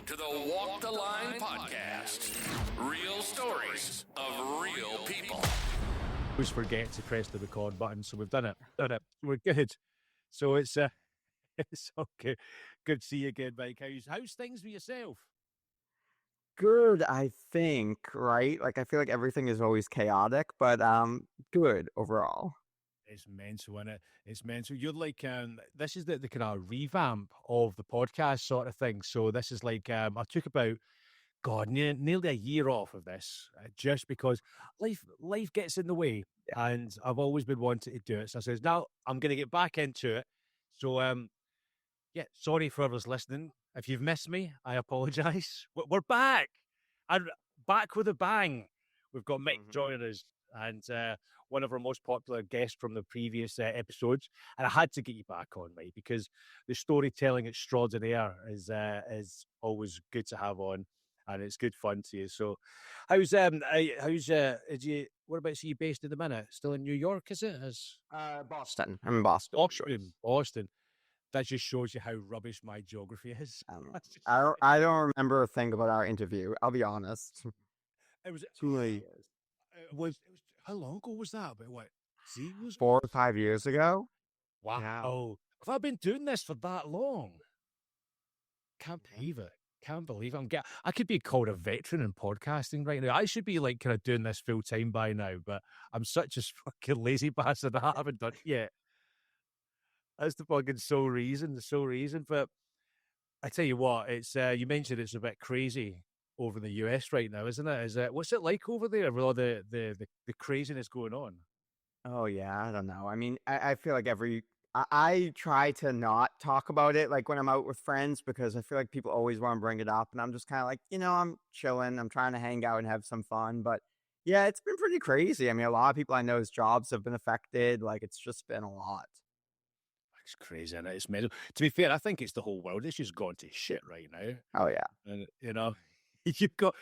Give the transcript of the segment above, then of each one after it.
to the Walk the Line podcast. Real stories of real people. Always forget to press the record button, so we've done it. We're good. So it's it's okay. Good to see you again, Mike. How's things with yourself? Good, I think, right? Like, I feel like everything is always chaotic, but good overall. It's mental, isn't it? It's mental. You're like, this is the kind of revamp of the podcast sort of thing. So this is like, I took about, nearly a year off of this, just because life gets in the way, and I've always been wanting to do it. So I says, now I'm going to get back into it. So, yeah, sorry for others listening. If you've missed me, I apologise. We're back, and back with a bang. We've got Mick joining us, and one of our most popular guests from the previous episodes. And I had to get you back on, Mike, because the storytelling extraordinaire is always good to have on, and it's good fun to you. So, how's what about you based at the minute? Still in New York, is it? Boston. I'm in Boston. Boston. That just shows you how rubbish my geography is. I don't remember a thing about our interview. I'll be honest. It was too many years. It was how long ago was that? About what? 4 or 5 years ago. Wow. Yeah. Have I been doing this for that long? Can't believe it. Can't believe it. I could be called a veteran in podcasting right now. I should be like kind of doing this full time by now, but I'm such a fucking lazy bastard. I haven't done it yet. That's the fucking sole reason. But I tell you what, it's you mentioned it's a bit crazy over in the US right now, isn't it? Is it? What's it like over there with all the craziness going on? Oh yeah, I don't know. I mean, I feel like I try to not talk about it like when I'm out with friends, because I feel like people always want to bring it up, and I'm just kind of like, I'm chilling. I'm trying to hang out and have some fun, but yeah, it's been pretty crazy. I mean, a lot of people I know's jobs have been affected. Like, it's just been a lot. It's crazy, and it's mental. To be fair, I think it's the whole world. It's just gone to shit right now. Oh yeah, and you've got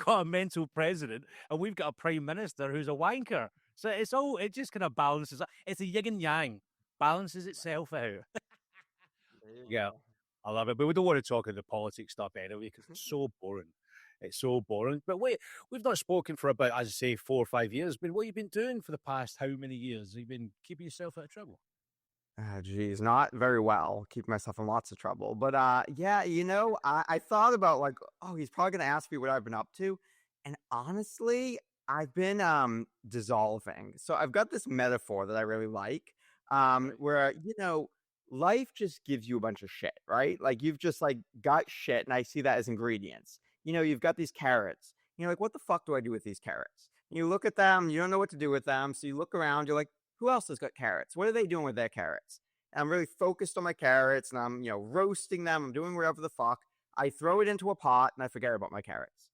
a mental president, and we've got a prime minister who's a wanker. So it just kind of balances. It's a yin and yang, balances itself out. Yeah, I love it, but we don't want to talk about the politics stuff anyway, because it's so boring. It's so boring. But wait, we've not spoken for about, as I say, 4 or 5 years. But what have you been doing for the past how many years? Have you been keeping yourself out of trouble? Geez, not very well. Keep myself in lots of trouble. But yeah, I thought about like, oh, he's probably gonna ask me what I've been up to. And honestly, I've been dissolving. So I've got this metaphor that I really like. Where, life just gives you a bunch of shit, right? Like, you've just like got shit, and I see that as ingredients. You've got these carrots. You're like, what the fuck do I do with these carrots? And you look at them, you don't know what to do with them. So you look around, you're like, who else has got carrots? What are they doing with their carrots? And I'm really focused on my carrots, and I'm, roasting them. I'm doing whatever the fuck. I throw it into a pot, and I forget about my carrots.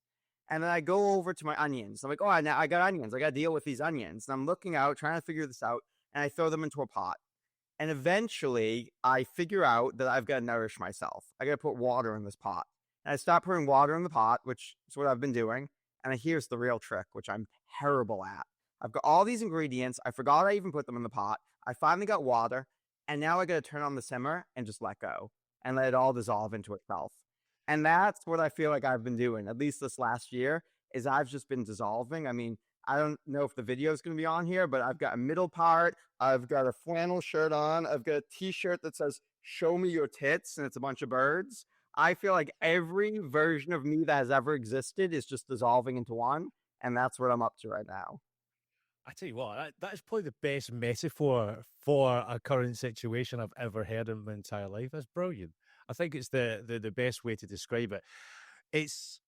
And then I go over to my onions. I'm like, oh, now I got onions. I got to deal with these onions. And I'm looking out, trying to figure this out, and I throw them into a pot. And eventually, I figure out that I've got to nourish myself. I got to put water in this pot. And I stop putting water in the pot, which is what I've been doing. And here's the real trick, which I'm terrible at. I've got all these ingredients. I forgot I even put them in the pot. I finally got water. And now I got to turn on the simmer and just let go and let it all dissolve into itself. And that's what I feel like I've been doing, at least this last year, is I've just been dissolving. I mean, I don't know if the video is going to be on here, but I've got a middle part. I've got a flannel shirt on. I've got a t-shirt that says, "Show me your tits," and it's a bunch of birds. I feel like every version of me that has ever existed is just dissolving into one. And that's what I'm up to right now. I tell you what, that is probably the best metaphor for a current situation I've ever heard in my entire life. That's brilliant. I think it's the best way to describe it. It's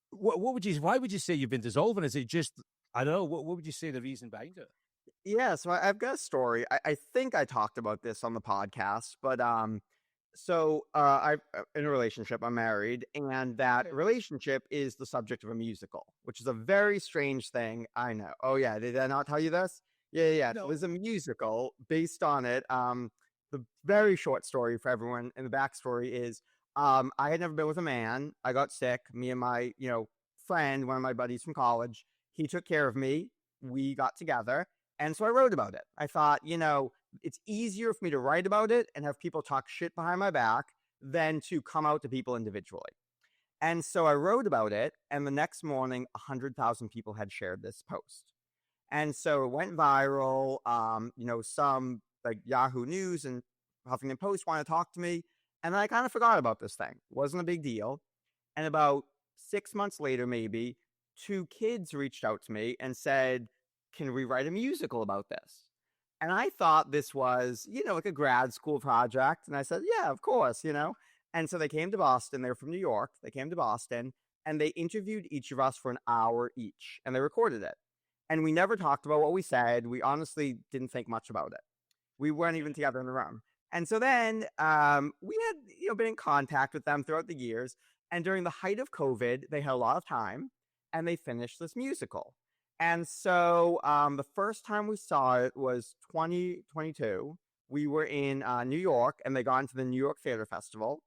why would you say you've been dissolving? Is it just, I don't know, what would you say the reason behind it? Yeah, so I've got a story. I think I talked about this on the podcast, but I'm in a relationship. I'm married, and that relationship is the subject of a musical, which is a very strange thing. I know. Oh yeah, did I not tell you this? Yeah. No. So there's a musical based on it. The very short story for everyone, and the backstory is, I had never been with a man. I got sick. Me and my, friend, one of my buddies from college, he took care of me. We got together. And so I wrote about it. I thought, it's easier for me to write about it and have people talk shit behind my back than to come out to people individually. And so I wrote about it, and the next morning, 100,000 people had shared this post. And so it went viral. Some like Yahoo News and Huffington Post wanted to talk to me. And then I kind of forgot about this thing. Wasn't a big deal. And about 6 months later, maybe, two kids reached out to me and said, can we write a musical about this? And I thought this was, like a grad school project. And I said, yeah, of course. And so they came to Boston. They're from New York. They came to Boston and they interviewed each of us for an hour each and they recorded it. And we never talked about what we said. We honestly didn't think much about it. We weren't even together in the room. And so then we had, been in contact with them throughout the years. And during the height of COVID, they had a lot of time and they finished this musical. And so the first time we saw it was 2022. We were in New York and they got into the New York Theater Festival.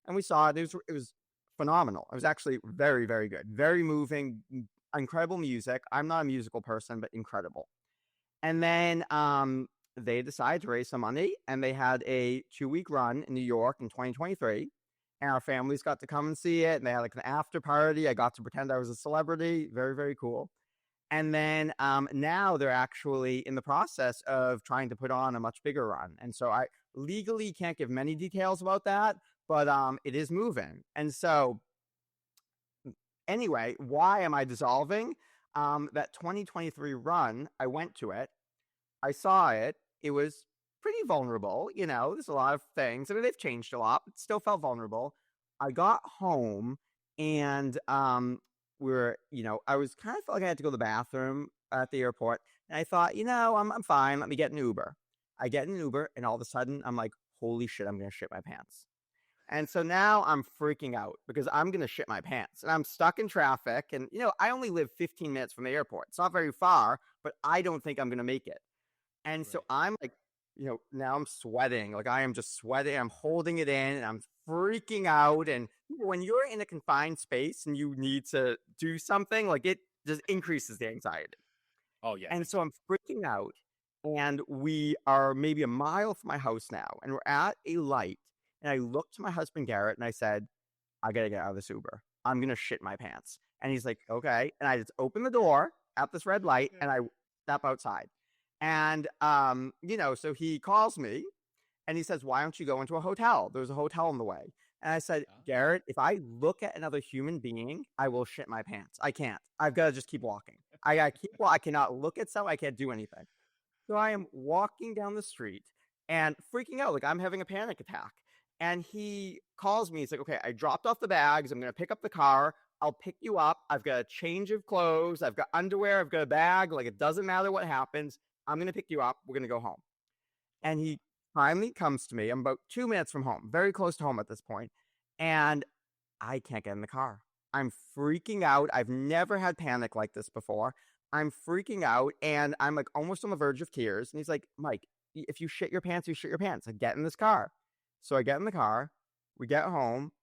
And we saw it. It was phenomenal. It was actually very, very good. Very moving, incredible music. I'm not a musical person, but incredible. And then they decided to raise some money and they had a 2-week run in New York in 2023. And our families got to come and see it. And they had like an after party. I got to pretend I was a celebrity. Very, very cool. And then now they're actually in the process of trying to put on a much bigger run. And so I legally can't give many details about that, but it is moving. And so anyway, why am I dissolving? That 2023 run, I went to it. I saw it. It was pretty vulnerable. There's a lot of things. I mean, they've changed a lot, but still felt vulnerable. I got home and I was kind of felt like I had to go to the bathroom at the airport. And I thought, I'm fine. Let me get an Uber. I get an Uber and all of a sudden I'm like, holy shit, I'm going to shit my pants. And so now I'm freaking out because I'm going to shit my pants and I'm stuck in traffic. And, I only live 15 minutes from the airport. It's not very far, but I don't think I'm going to make it. And so I'm like, now I'm sweating. Like I am just sweating. I'm holding it in and I'm freaking out. And when you're in a confined space and you need to do something, like it just increases the anxiety. Oh, yeah. And so I'm freaking out. And we are maybe a mile from my house now. And we're at a light. And I looked to my husband, Garrett, and I said, I got to get out of this Uber. I'm going to shit my pants. And he's like, okay. And I just open the door at this red light and I step outside. And, so he calls me and he says, why don't you go into a hotel? There's a hotel on the way. And I said, Garrett, if I look at another human being, I will shit my pants. I can't. I've got to just keep walking. I cannot look at someone. I can't do anything. So I am walking down the street and freaking out. Like I'm having a panic attack. And he calls me. He's like, okay, I dropped off the bags. I'm going to pick up the car. I'll pick you up. I've got a change of clothes. I've got underwear. I've got a bag. Like it doesn't matter what happens. I'm going to pick you up. We're going to go home. And he finally comes to me. I'm about 2 minutes from home, very close to home at this point. And I can't get in the car. I'm freaking out. I've never had panic like this before. I'm freaking out and I'm like almost on the verge of tears. And he's like, Mike, if you shit your pants, you shit your pants. I get in this car. So I get in the car, we get home,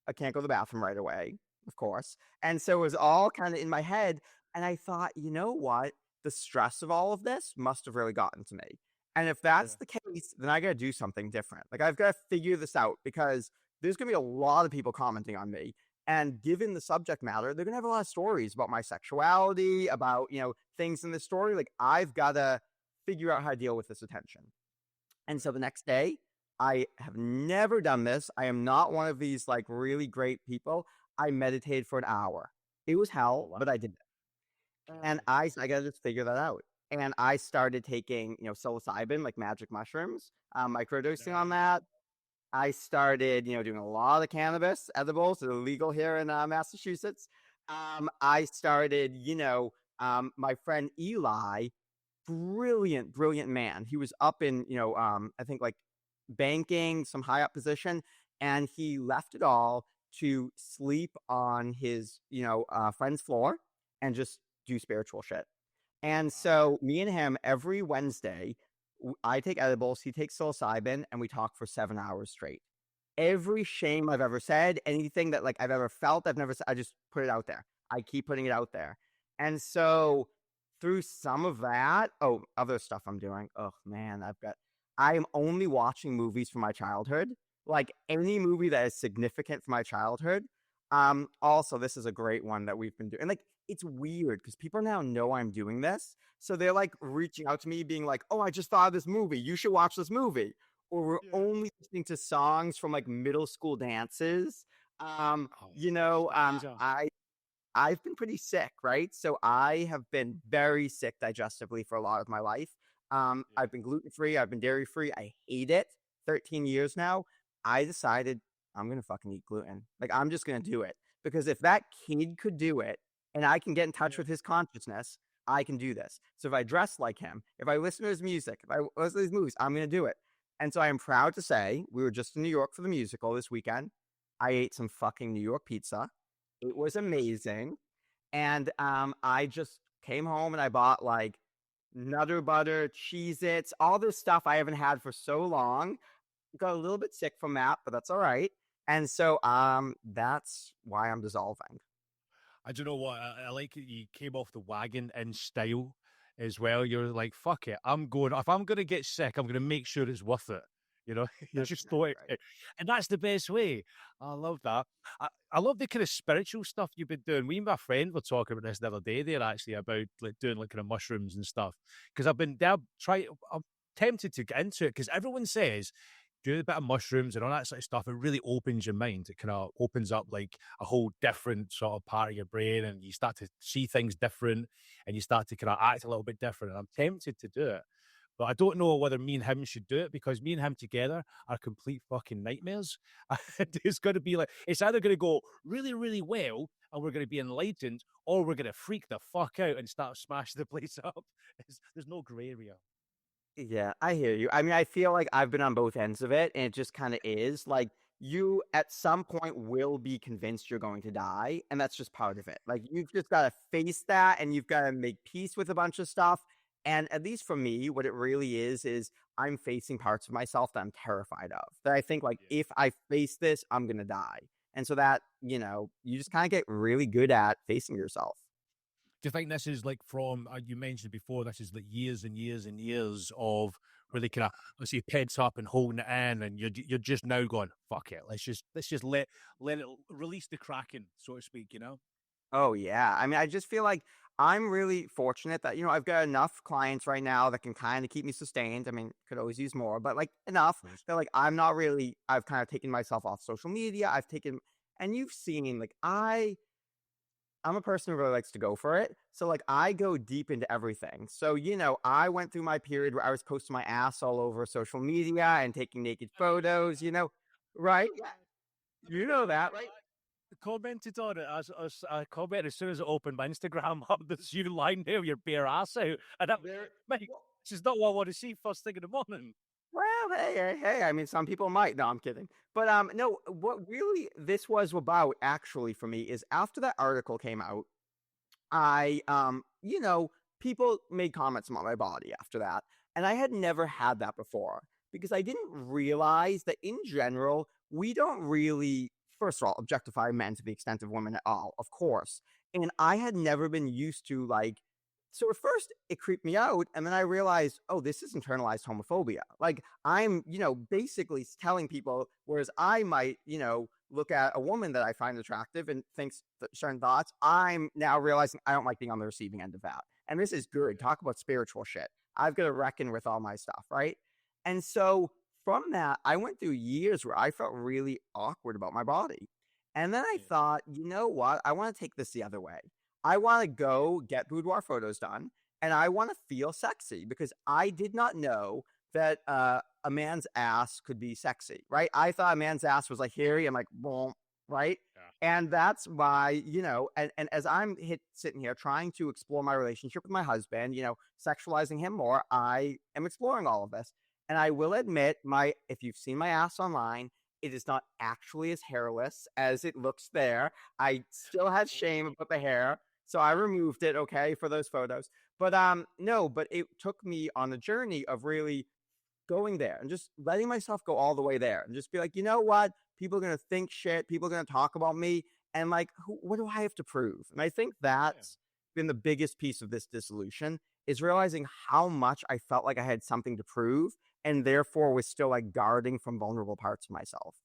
I can't go to the bathroom right away, of course. And so it was all kind of in my head. And I thought, you know what? The stress of all of this must have really gotten to me. And if that's the case, then I got to do something different. Like I've got to figure this out because there's going to be a lot of people commenting on me. And given the subject matter, they're going to have a lot of stories about my sexuality, about, things in the story. Like I've got to figure out how to deal with this attention. And so the next day, I have never done this. I am not one of these like really great people. I meditated for an hour. It was hell, but I did it. And I got to just figure that out. And I started taking, psilocybin, like magic mushrooms, microdosing on that. I started, doing a lot of cannabis edibles. They're illegal here in Massachusetts. I started, my friend Eli, brilliant man. He was up in, I think like banking, some high up position, and he left it all to sleep on his, friend's floor and just do spiritual shit. And so me and him every Wednesday, I take edibles, he takes psilocybin, and we talk for 7 hours straight. Every shame I've ever said, anything that like I've ever felt, I've never said, I just put it out there. I keep putting it out there. And so through some of that, other stuff I'm doing, oh man, I am only watching movies from my childhood. Like any movie that is significant for my childhood, Also, this is a great one that we've been doing. And like, it's weird because people now know I'm doing this. So they're like reaching out to me, being like, "Oh, I just thought of this movie. You should watch this movie." Or we're Yeah. only listening to songs from like middle school dances. Oh, You know, these are I've been pretty sick, right? So I have been very sick digestively for a lot of my life. yeah, I've been gluten free, I've been dairy free. I hate it. 13 years now. I decided I'm gonna fucking eat gluten. Like I'm just gonna do it because if that kid could do it, and I can get in touch yeah. with his consciousness, I can do this. So if I dress like him, if I listen to his music, if I listen to his movies, I'm gonna do it. And so I am proud to say we were just in New York for the musical this weekend. I ate some fucking New York pizza. It was Nice. amazing. And I just came home and I bought like Nutter Butter, Cheez Its, all this stuff I haven't had for so long. Got a little bit sick from that, but that's all right. And so that's why I'm dissolving. I don't know what I like. You came off the wagon in style as well. You're like, fuck it, I'm going. If I'm going to get sick, I'm going to make sure it's worth it. You know, you That's just thought, exactly right. and that's the best way. I love that. I love the kind of spiritual stuff you've been doing. Me and my friend were talking about this the other day. There actually about like doing like kind of mushrooms and stuff because I'm tempted to get into it because everyone says do a bit of mushrooms and all that sort of stuff. It really opens your mind. It kind of opens up like a whole different sort of part of your brain, and you start to see things different, and you start to kind of act a little bit different. And I'm tempted to do it, but I don't know whether me and him should do it because me and him together are complete fucking nightmares. It's going to be like it's either going to go really, really well, and we're going to be enlightened, or we're going to freak the fuck out and start smashing the place up. There's no grey area. Yeah, I hear you. I mean, I feel like I've been on both ends of it, and it just kind of is like you at some point will be convinced you're going to die, and that's just part of it. Like you've just got to face that, and you've got to make peace with a bunch of stuff. And at least for me, what it really is I'm facing parts of myself that I'm terrified of. That I think like Yeah. if I face this, I'm gonna die. And so that, you just kind of get really good at facing yourself. Do you think this is like from you mentioned before? This is like years and years and years of really kind of let's say pent up and holding it in, and you're just now going fuck it. Let's just let it release the kraken, so to speak. You know. Oh yeah. I mean, I just feel like I'm really fortunate that, I've got enough clients right now that can kind of keep me sustained. I mean, could always use more, but like enough that like I've kind of taken myself off social media. And you've seen like I'm a person who really likes to go for it. So like I go deep into everything. So, I went through my period where I was posting my ass all over social media and taking naked I remember photos, that. right? Yeah. I You remember know that. that, right? I commented on it as I commented as soon as it opened my Instagram up. There's you lying there with your bare ass out, and that was There. like, Mike, this is not what I want to see first thing in the morning. Well, hey. I mean, some people might. No, I'm kidding. But no. What really this was about, actually, for me, is after that article came out, people made comments about my body after that, and I had never had that before because I didn't realize that in general we don't really, first of all, objectify men to the extent of women at all, of course. And I had never been used to like so at first it creeped me out, and then I realized, oh, this is internalized homophobia. Like I'm, basically telling people, whereas I might, look at a woman that I find attractive and thinks certain thoughts, I'm now realizing I don't like being on the receiving end of that. And this is good. Yeah, Talk about spiritual shit. I've got to reckon with all my stuff, right? And so from that, I went through years where I felt really awkward about my body. And then I yeah, thought, you know what? I want to take this the other way. I want to go get boudoir photos done, and I want to feel sexy because I did not know that a man's ass could be sexy, right? I thought a man's ass was like hairy and like boom, right? yeah. And that's why, and as I'm sitting here trying to explore my relationship with my husband, sexualizing him more, I am exploring all of this. And I will admit, if you've seen my ass online, it is not actually as hairless as it looks there. I still have shame about the hair. So I removed it, okay, for those photos. But no, but it took me on a journey of really going there and just letting myself go all the way there and just be like, you know what? People are going to think shit. People are going to talk about me. And like, what do I have to prove? And I think Yeah. that's been the biggest piece of this dissolution is realizing how much I felt like I had something to prove and therefore was still like guarding from vulnerable parts of myself.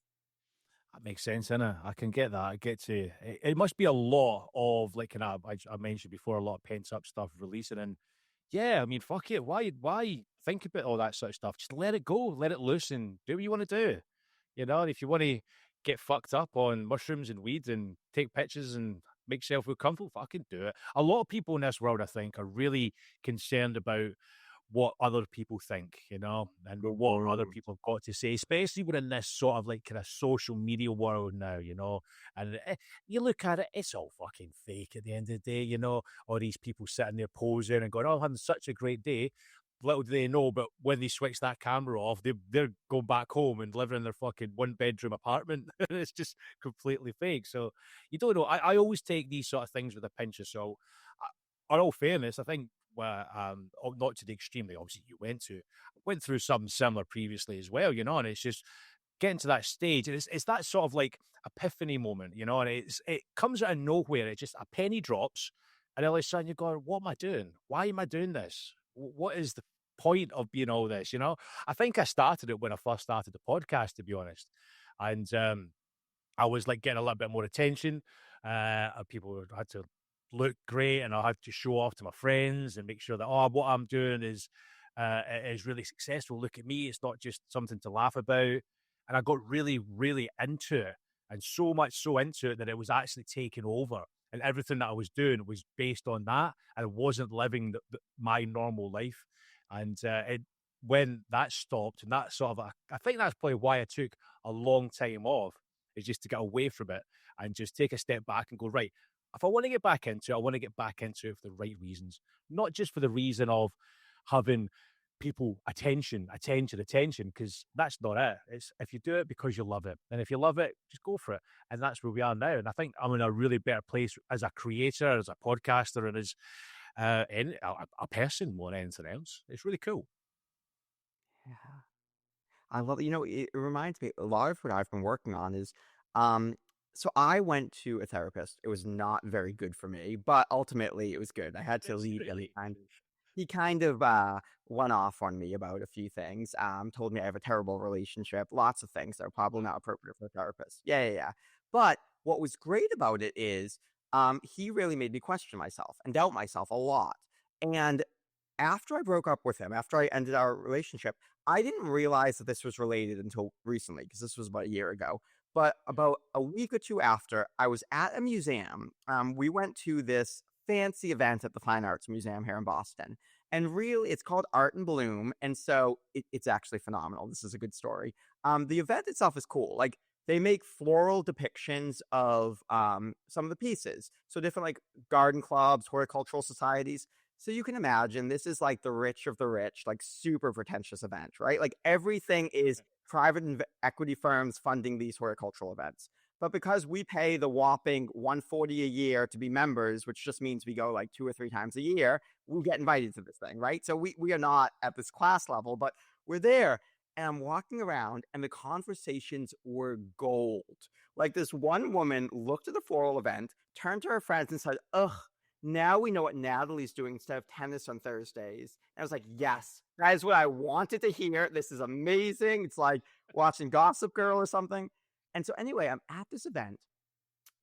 That makes sense, innit? I can get that. I get to it must be a lot of like kind of I mentioned before, a lot of pent up stuff releasing. And yeah, I mean, fuck it. Why think about all that sort of stuff? Just let it go, let it loose, and do what you want to do. You know, and if you want to get fucked up on mushrooms and weed and take pictures and make yourself feel comfortable, fucking do it. A lot of people in this world, I think, are really concerned about what other people think, you know, and what other Mhm. people have got to say, especially we're in this sort of like kind of social media world now, you know, and you look at it, it's all fucking fake at the end of the day, you know, all these people sitting there posing and going, oh, I'm having such a great day. Little do they know, but when they switch that camera off, they're going back home and living in their fucking 1 bedroom apartment. It's just completely fake. So you don't know. I always take these sort of things with a pinch of salt. In all fairness, I think not to the extreme that obviously you went through something similar previously as well, you know, and it's just getting to that stage, and it's that sort of like epiphany moment, you know, and it comes out of nowhere. It just a penny drops, and all of a sudden you go, "What am I doing? Why am I doing this? What is the point of being all this?" You know, I think I started it when I first started the podcast, to be honest, and I was like getting a little bit more attention. People had to look great, and I had to show off to my friends and make sure that what I'm doing is really successful. Look at me; it's not just something to laugh about. And I got really, really into it, and so much so into it that it was actually taking over. And everything that I was doing was based on that, and I wasn't living my normal life. And when that stopped, and that sort of, I think that's probably why I took a long time off, is just to get away from it and just take a step back and go, right, if I want to get back into it, I want to get back into it for the right reasons, not just for the reason of having people attention, because that's not it. It's if you do it because you love it. And if you love it, just go for it. And that's where we are now. And I think I'm in a really better place as a creator, as a podcaster, and as a person more than anything else. It's really cool. Yeah. I love it reminds me a lot of what I've been working on is um so I went to a therapist. It was not very good for me, but ultimately it was good. I had to It's leave him really and he kind of went off on me about a few things. Told me I have a terrible relationship, lots of things that are probably not appropriate for a therapist. Yeah, yeah, yeah. But what was great about it is he really made me question myself and doubt myself a lot. And after I broke up with him, after I ended our relationship, I didn't realize that this was related until recently because this was about a year ago. But about a week or two after, I was at a museum. We went to this fancy event at the Fine Arts Museum here in Boston. And really, it's called Art and Bloom. And so it's actually phenomenal. This is a good story. The event itself is cool. Like, they make floral depictions of some of the pieces. So, different like garden clubs, horticultural societies. So you can imagine this is like the rich of the rich, like super pretentious event, right? Like everything is private equity firms funding these horticultural events. But because we pay the whopping 140 a year to be members, which just means we go like 2 or 3 times a year, we get invited to this thing, right? So we are not at this class level, but we're there. And I'm walking around and the conversations were gold. Like this one woman looked at the floral event, turned to her friends and said, ugh, now we know what Natalie's doing instead of tennis on Thursdays. And I was like, yes, that is what I wanted to hear. This is amazing. It's like watching Gossip Girl or something. And so, anyway, I'm at this event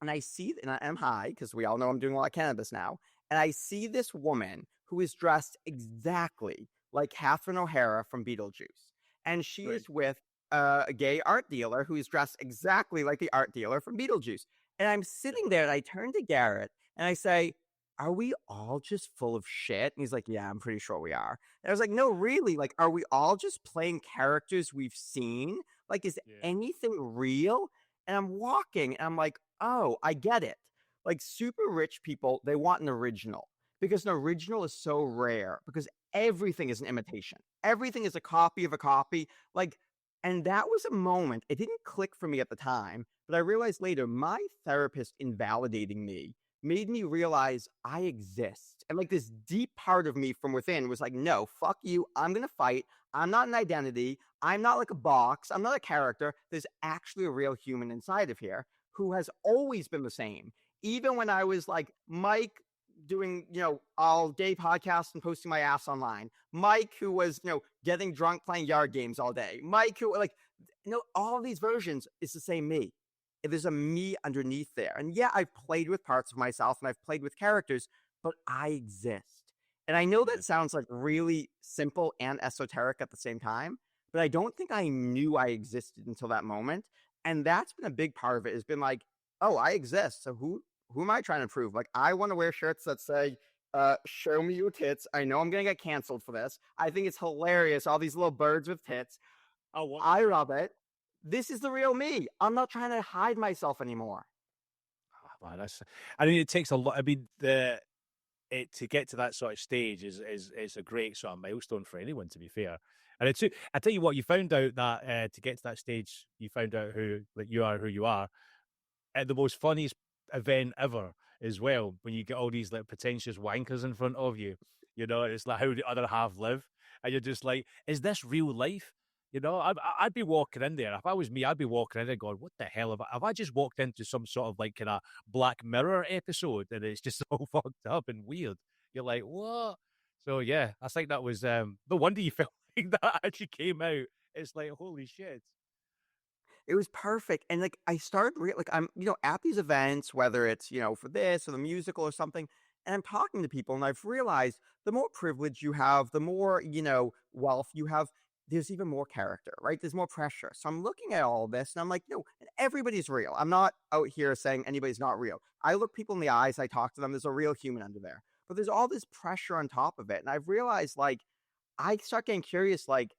and and I'm high because we all know I'm doing a lot of cannabis now. And I see this woman who is dressed exactly like Catherine O'Hara from Beetlejuice. And she Right. is with a gay art dealer who is dressed exactly like the art dealer from Beetlejuice. And I'm sitting there and I turn to Garrett and I say, are we all just full of shit? And he's like, yeah, I'm pretty sure we are. And I was like, no, really? Like, are we all just playing characters we've seen? Like, is Yeah. anything real? And I'm walking and I'm like, oh, I get it. Like, super rich people, they want an original because an original is so rare because everything is an imitation. Everything is a copy of a copy. Like, and that was a moment. It didn't click for me at the time, but I realized later my therapist invalidating me made me realize I exist. And like this deep part of me from within was like, no, fuck you. I'm going to fight. I'm not an identity. I'm not like a box. I'm not a character. There's actually a real human inside of here who has always been the same. Even when I was like Mike doing, all day podcasts and posting my ass online. Mike who was, getting drunk playing yard games all day. Mike who all of these versions is the same me. there's a me underneath there. And yeah, I've played with parts of myself and I've played with characters, but I exist. And I know Yeah. that sounds like really simple and esoteric at the same time, but I don't think I knew I existed until that moment. And that's been a big part of it, has been like, oh, I exist. So who am I trying to prove? Like, I want to wear shirts that say, show me your tits. I know I'm gonna get canceled for this. I think it's hilarious. All these little birds with tits. Oh, what? I love it. This is the real me. I'm not trying to hide myself anymore. Oh, man, I mean, it takes a lot. I mean, to get to that sort of stage is a great sort of milestone for anyone, to be fair. And I tell you what, you found out that to get to that stage, you found out you are who you are at the most funniest event ever as well, when you get all these like pretentious wankers in front of you. It's like how the other half live, and you're just like, is this real life? I'd be walking in there. If I was me, I'd be walking in there going, what the hell have I just walked into some sort of like kind of Black Mirror episode, and it's just all fucked up and weird. You're like, what? So yeah, I think that was no wonder you felt like that actually came out. It's like, holy shit. It was perfect. And like I started like I'm, at these events, whether it's, for this or the musical or something, and I'm talking to people and I've realized the more privilege you have, the more, wealth you have, there's even more character, right? There's more pressure. So I'm looking at all this and I'm like, no, everybody's real. I'm not out here saying anybody's not real. I look people in the eyes, I talk to them, there's a real human under there. But there's all this pressure on top of it. And I've realized like I start getting curious, like,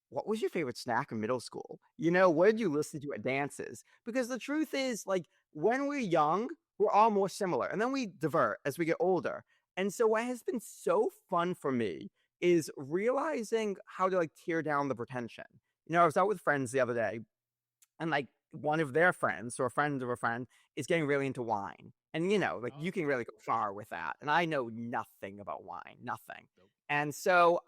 what was your favorite snack in middle school? What did you listen to at dances? Because the truth is, like, when we're young, we're all more similar. And then we divert as we get older. And so what has been so fun for me is realizing how to like tear down the pretension. I was out with friends the other day and like one of their friends or a friend of a friend is getting really into wine. And like you can really go far with that. And I know nothing about wine, nothing. Nope. And so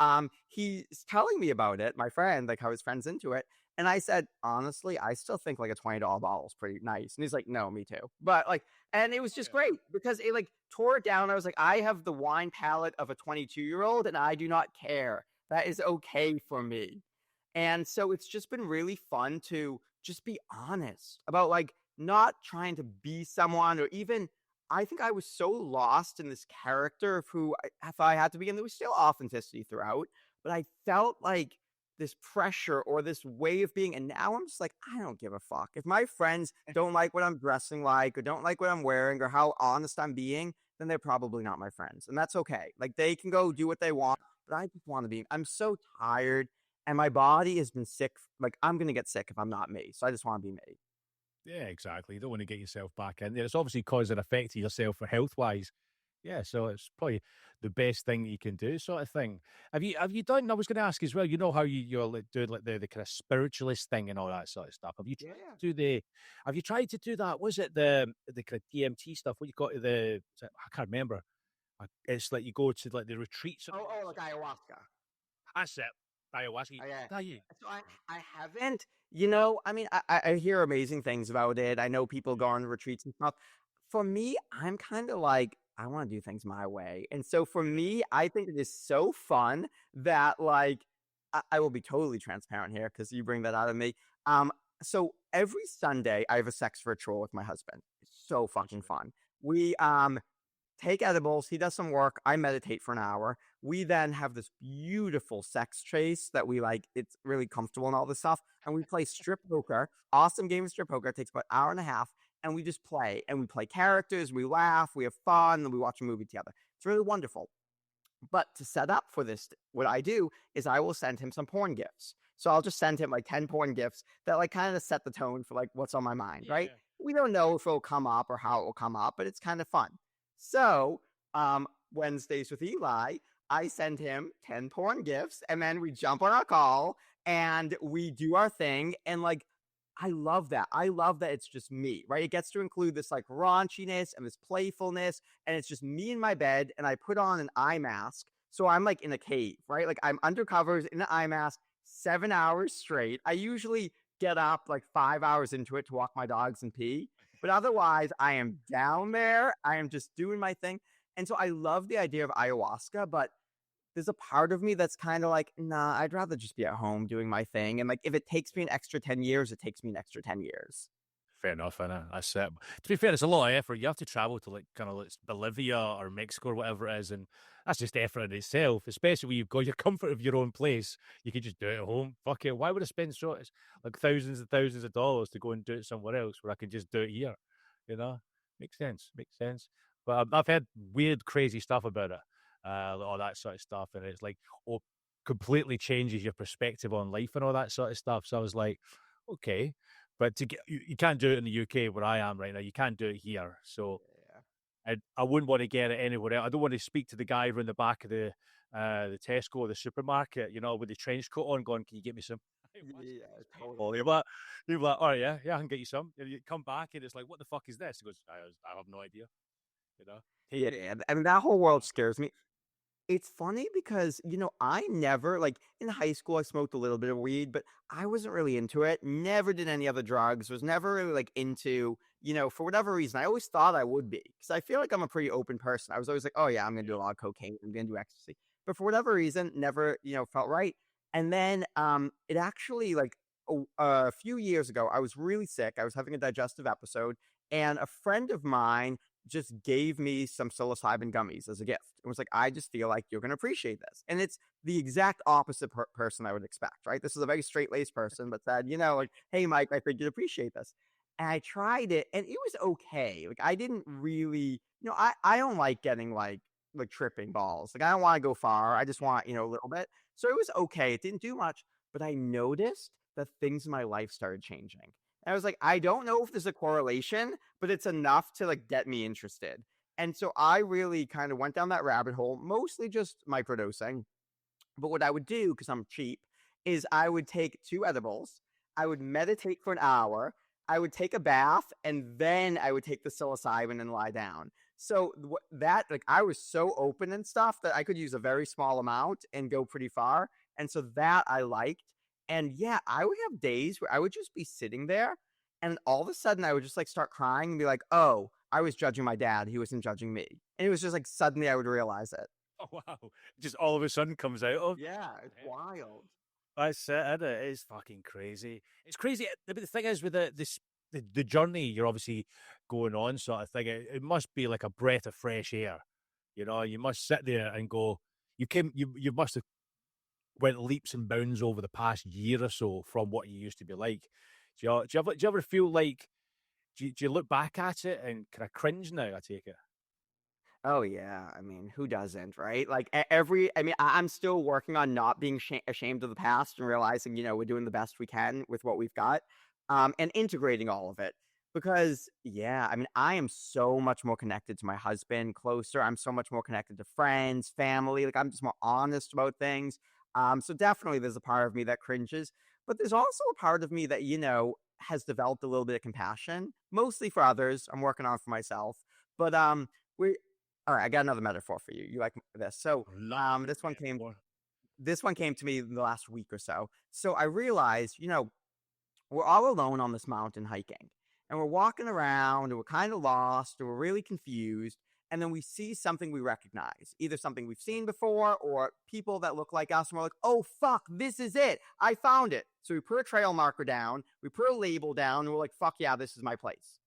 he's telling me about it, my friend, like how his friend's into it. And I said, honestly, I still think like a $20 bottle is pretty nice. And he's like, no, me too. But like, and it was just great because it like tore it down. I was like, I have the wine palate of a 22-year-old and I do not care. That is okay for me. And so it's just been really fun to just be honest about like not trying to be someone or even I think I was so lost in this character of who if I had to be, and there was still authenticity throughout, but I felt like this pressure or this way of being. And now I'm just like, I don't give a fuck. If my friends don't like what I'm dressing like or don't like what I'm wearing or how honest I'm being, then they're probably not my friends. And that's okay. Like they can go do what they want, but I just want to be. I'm so tired and my body has been sick. Like I'm going to get sick if I'm not me. So I just want to be me. Yeah, exactly. You don't want to get yourself back in there. It's obviously cause and effect to yourself for health wise. Yeah, so it's probably the best thing that you can do, sort of thing. Have you done? I was going to ask as well. You know how you're like doing like the kind of spiritualist thing and all that sort of stuff. Have you tried to do the? Have you tried to do that? Was it the kind of DMT stuff? What you got to I can't remember. It's like you go to like the retreats. Like ayahuasca. That's it. Ayahuasca. Yeah. So I haven't, I mean, I hear amazing things about it. I know people go on retreats and stuff. For me, I'm kind of like, I want to do things my way. And so for me, I think it is so fun that like, I will be totally transparent here because you bring that out of me. So every Sunday I have a sex ritual with my husband. It's so fucking fun. We, take edibles. He does some work. I meditate for an hour. We then have this beautiful sex chase that we like. It's really comfortable and all this stuff. And we play strip poker. Awesome game of strip poker. It takes about an hour and a half. And we just play. And we play characters. We laugh. We have fun. And we watch a movie together. It's really wonderful. But to set up for this, what I do is I will send him some porn gifts. So I'll just send him like 10 porn gifts that like kind of set the tone for like what's on my mind, right? We don't know if it'll come up or how it will come up, but it's kind of fun. So, Wednesdays with Eli, I send him 10 porn gifts and then we jump on our call and we do our thing. And like, I love that. I love that it's just me, right? It gets to include this like raunchiness and this playfulness. And it's just me in my bed and I put on an eye mask. So I'm like in a cave, right? Like I'm undercovers in an eye mask, 7 hours straight. I usually get up like 5 hours into it to walk my dogs and pee. But otherwise, I am down there. I am just doing my thing. And so I love the idea of ayahuasca, but there's a part of me that's kind of like, nah, I'd rather just be at home doing my thing. And like, if it takes me an extra 10 years, it takes me an extra 10 years. fair enough, innit? That's it. To be fair, it's a lot of effort. You have to travel to like kind of like Bolivia or Mexico or whatever it is, and that's just effort in itself. Especially when you've got your comfort of your own place, you could just do it at home. Fuck it. Why would I spend like thousands and thousands of dollars to go and do it somewhere else where I could just do it here? You know, makes sense. Makes sense. But I've heard weird, crazy stuff about it, all that sort of stuff, and it's like, oh, completely changes your perspective on life and all that sort of stuff. So I was like, okay, but you can't do it in the UK where I am right now. You can't do it here. So I wouldn't want to get it anywhere else. I don't want to speak to the guy around the back of the Tesco or the supermarket, with the trench coat on, going, "Can you get me some?" Yeah, Oh, totally. you're like, "All right, yeah, I can get you some." And you come back and it's like, "What the fuck is this?" He goes, "I have no idea." You know. Yeah, I mean, that whole world scares me. It's funny because, I never, like, in high school, I smoked a little bit of weed, but I wasn't really into it. Never did any other drugs. Was never really, like, into, for whatever reason. I always thought I would be because I feel like I'm a pretty open person. I was always like, oh, yeah, I'm going to do a lot of cocaine. I'm going to do ecstasy. But for whatever reason, never, felt right. And then it actually, like, a few years ago, I was really sick. I was having a digestive episode, and a friend of mine just gave me some psilocybin gummies as a gift. It was like, I just feel like you're going to appreciate this. And it's the exact opposite person I would expect, right? This is a very straight-laced person, but said, like, hey, Mike, I think you'd appreciate this. And I tried it, and it was okay. Like, I didn't really, I don't like getting like tripping balls. Like, I don't want to go far. I just want, a little bit. So it was okay. It didn't do much, but I noticed that things in my life started changing. And I was like, I don't know if there's a correlation, but it's enough to like get me interested. And so I really kind of went down that rabbit hole, mostly just microdosing. But what I would do, because I'm cheap, is I would take 2 edibles, I would meditate for an hour, I would take a bath, and then I would take the psilocybin and lie down. So like, I was so open and stuff that I could use a very small amount and go pretty far. And so that I liked. And yeah, I would have days where I would just be sitting there, and all of a sudden I would just like start crying and be like, oh, I was judging my dad. He wasn't judging me. And it was just like suddenly I would realize it. Oh wow! Just all of a sudden comes out of. Yeah, it's wild. That's it. It is fucking crazy. It's crazy. But the thing is, with the journey you're obviously going on, sort of thing, it must be like a breath of fresh air. You must sit there and go. You must have went leaps and bounds over the past year or so from what you used to be like. Do you ever feel like? Do you look back at it and kind of cringe now? I take it. Oh yeah, I mean, who doesn't, right? Like I mean, I'm still working on not being ashamed of the past and realizing, we're doing the best we can with what we've got, and integrating all of it. Because yeah, I mean, I am so much more connected to my husband, closer. I'm so much more connected to friends, family. Like, I'm just more honest about things. So definitely, there's a part of me that cringes, but there's also a part of me that has developed a little bit of compassion, mostly for others. I'm working on for myself, but we all right, I got another metaphor for you. You like this? So, this one came to me in the last week or so. So I realized, we're all alone on this mountain hiking, and we're walking around, and we're kind of lost, and we're really confused. And then we see something we recognize, either something we've seen before or people that look like us. And we're like, oh, fuck, this is it. I found it. So we put a trail marker down, we put a label down, and we're like, fuck yeah, this is my place.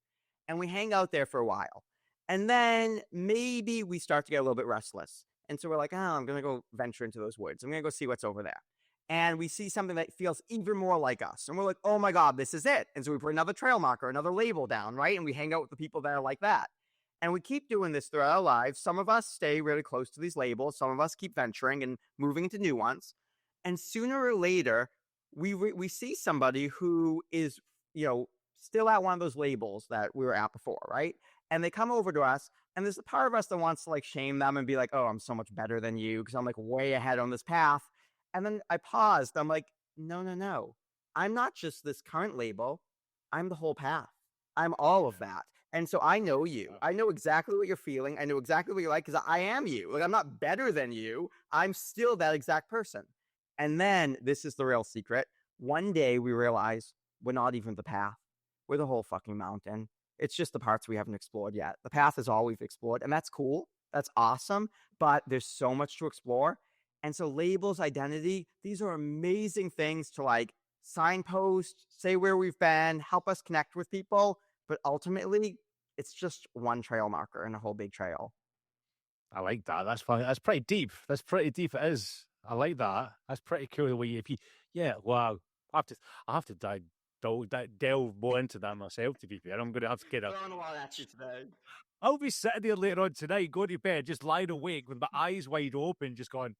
And we hang out there for a while. And then maybe we start to get a little bit restless. And so we're like, oh, I'm going to go venture into those woods. I'm going to go see what's over there. And we see something that feels even more like us. And we're like, oh my God, this is it. And so we put another trail marker, another label down, right? And we hang out with the people that are like that. And we keep doing this throughout our lives. Some of us stay really close to these labels. Some of us keep venturing and moving into new ones. And sooner or later, we see somebody who is, still at one of those labels that we were at before, right? And they come over to us, and there's a part of us that wants to like shame them and be like, oh, I'm so much better than you because I'm like way ahead on this path. And then I paused. I'm like, no. I'm not just this current label. I'm the whole path. I'm all of that. And so I know you. I know exactly what you're feeling. I know exactly what you're like because I am you. Like, I'm not better than you. I'm still that exact person. And then this is the real secret. One day we realize we're not even the path. We're the whole fucking mountain. It's just the parts we haven't explored yet. The path is all we've explored, and that's cool. That's awesome. But there's so much to explore. And so labels, identity, these are amazing things to like signpost, say where we've been, help us connect with people. but ultimately it's just one trail marker in a whole big trail. I like that. That's fine. That's pretty deep. That's pretty deep. It is. I like that. That's pretty cool. The way if you, yeah, wow. I have to delve more into that myself. To be fair, I'm gonna have to get up. Throwing a lot at you today. I'll be sitting there later on tonight, going to bed, just lying awake with my eyes wide open, just going,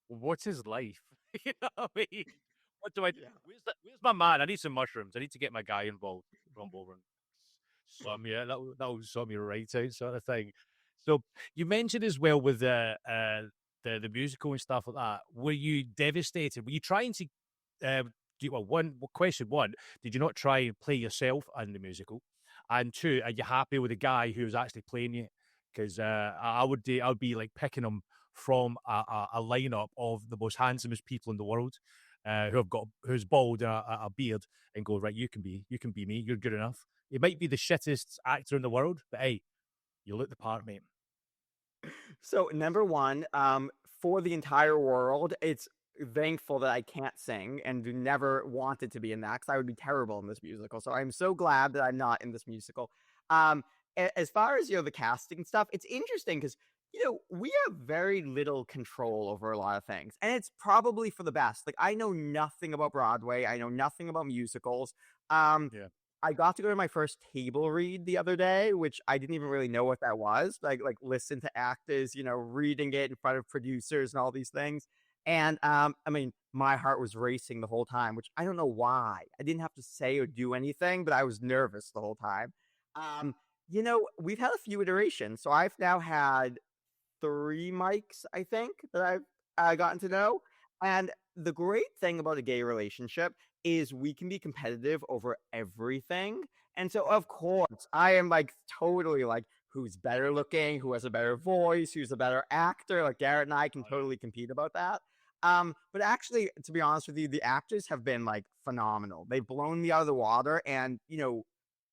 "What's his life?" You know what I mean? What do I do? Yeah. Where's my man? I need some mushrooms. I need to get my guy involved. From over and sort me out. That'll sort me right out, sort of thing. So you mentioned as well with the musical and stuff like that. Were you devastated? Were you trying to question one, did you not try and play yourself in the musical? And two, are you happy with the guy who's actually playing you? Because I would be like picking him from a lineup of the most handsomest people in the world, who's bald and a beard, and go, right, you can be me. You're good enough. You might be the shittest actor in the world, but hey, you look the part, mate. So number one, for the entire world, it's thankful that I can't sing and never wanted to be in that because I would be terrible in this musical. So I'm so glad that I'm not in this musical. As far as the casting stuff, it's interesting because we have very little control over a lot of things, and it's probably for the best. Like I know nothing about Broadway, I know nothing about musicals. Yeah. I got to go to my first table read the other day, which I didn't even really know what that was. Like listen to actors, reading it in front of producers and all these things. And I mean, my heart was racing the whole time, which I don't know why. I didn't have to say or do anything, but I was nervous the whole time. We've had a few iterations. So I've now had 3 mics, I think, that I've gotten to know. And the great thing about a gay relationship is we can be competitive over everything. And so, of course, I am like totally like, who's better looking, who has a better voice, who's a better actor. Like Garrett and I can totally compete about that. But actually, to be honest with you, the actors have been like phenomenal. They've blown me out of the water. And,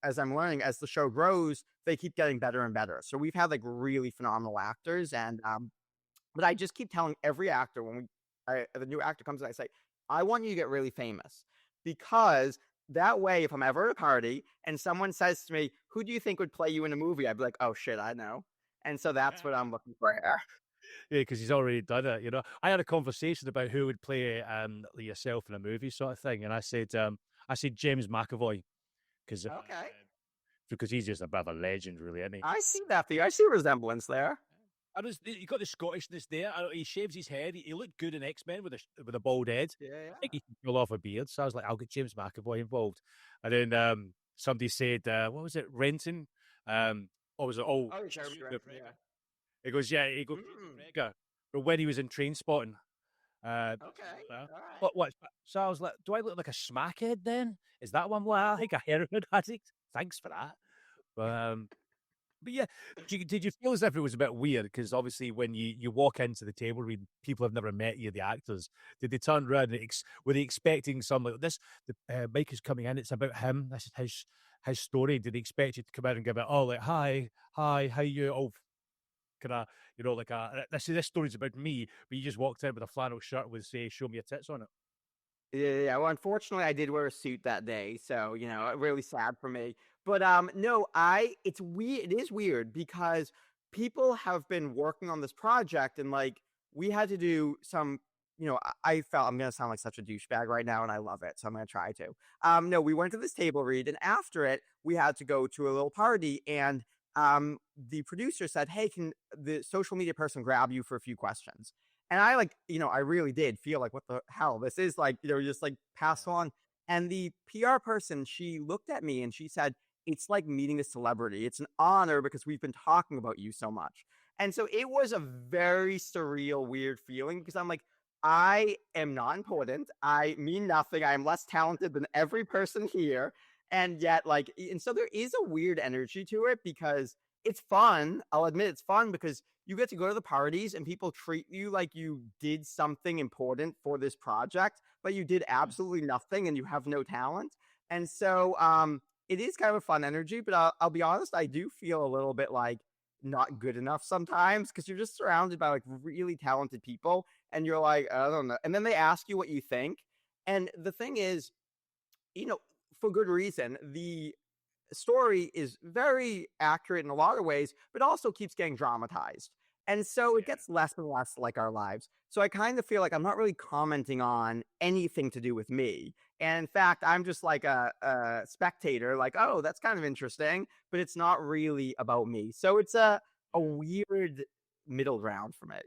as I'm learning, as the show grows, they keep getting better and better. So we've had like really phenomenal actors. And, but I just keep telling every actor when the new actor comes in, I say, I want you to get really famous because that way, if I'm ever at a party and someone says to me, who do you think would play you in a movie? I'd be like, oh shit, I know. And so that's what I'm looking for here. Yeah, because he's already done it. I had a conversation about who would play yourself in a movie, sort of thing, and I said James McAvoy Okay. because he's just a bit of a legend, really, isn't he? I see that for you. I see a resemblance there. You got the Scottishness there. He shaves his head. He looked good in X-Men with a bald head. Yeah, I think he can pull off a beard. So I was like, I'll get James McAvoy involved. And then somebody said, what was it, Renton? What was it? Jeremy Renton, yeah. He goes, yeah, he goes, but when he was in Train Spotting. Okay, all right. What? So I was like, do I look like a smackhead then? Is that one? Well, I think a heroin addict. Thanks for that. But yeah, did you feel as if it was a bit weird? Because obviously, when you walk into the table read, people have never met you, the actors. Did they turn around and were they expecting something like this? Mike is coming in. It's about him. This is his story. Did they expect you to come out and give it? Oh, like hi, how you? Oh, kind of like this story's about me. But you just walked in with a flannel shirt with say "Show me your tits" on it. Yeah. Well, unfortunately, I did wear a suit that day, so really sad for me. But no, it's weird. It is weird because people have been working on this project, and like we had to do some. I felt I'm gonna sound like such a douchebag right now, and I love it, so I'm gonna try to. No, we went to this table read, and after it, we had to go to a little party, and the producer said, "Hey, can the social media person grab you for a few questions?" And I I really did feel like, what the hell? This is like, just like pass on. And the PR person, she looked at me and she said, it's like meeting a celebrity. It's an honor because we've been talking about you so much. And so it was a very surreal, weird feeling because I'm like, I am not important. I mean nothing. I am less talented than every person here. And yet, and so there is a weird energy to it because it's fun. I'll admit it's fun because you get to go to the parties and people treat you like you did something important for this project, but you did absolutely nothing and you have no talent. And so it is kind of a fun energy, but I'll be honest, I do feel a little bit like not good enough sometimes because you're just surrounded by like really talented people and you're like, I don't know. And then they ask you what you think. And the thing is, for good reason, the story is very accurate in a lot of ways, but also keeps getting dramatized. And so it Yeah. gets less and less like our lives. So I kind of feel like I'm not really commenting on anything to do with me. And in fact, I'm just like a spectator, like, oh, that's kind of interesting, but it's not really about me. So it's a Yeah. weird middle ground for me.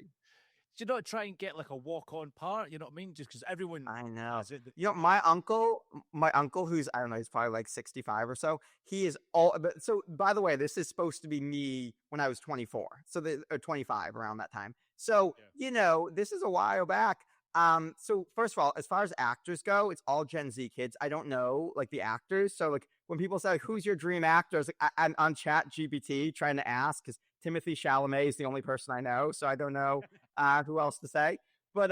Do you not try and get like a walk-on part? You know what I mean? Just because everyone I know. has it. You know, my uncle, who's, I don't know, he's probably like 65 or so. He is all, but so by the way, this is supposed to be me when I was 24. So or 25 around that time. So, Yeah. this is a while back. So first of all, as far as actors go, it's all Gen Z kids. I don't know like the actors. So like when people say like, who's your dream actor? I was like, I'm on Chat GPT trying to ask because Timothy Chalamet is the only person I know. So I don't know who else to say. But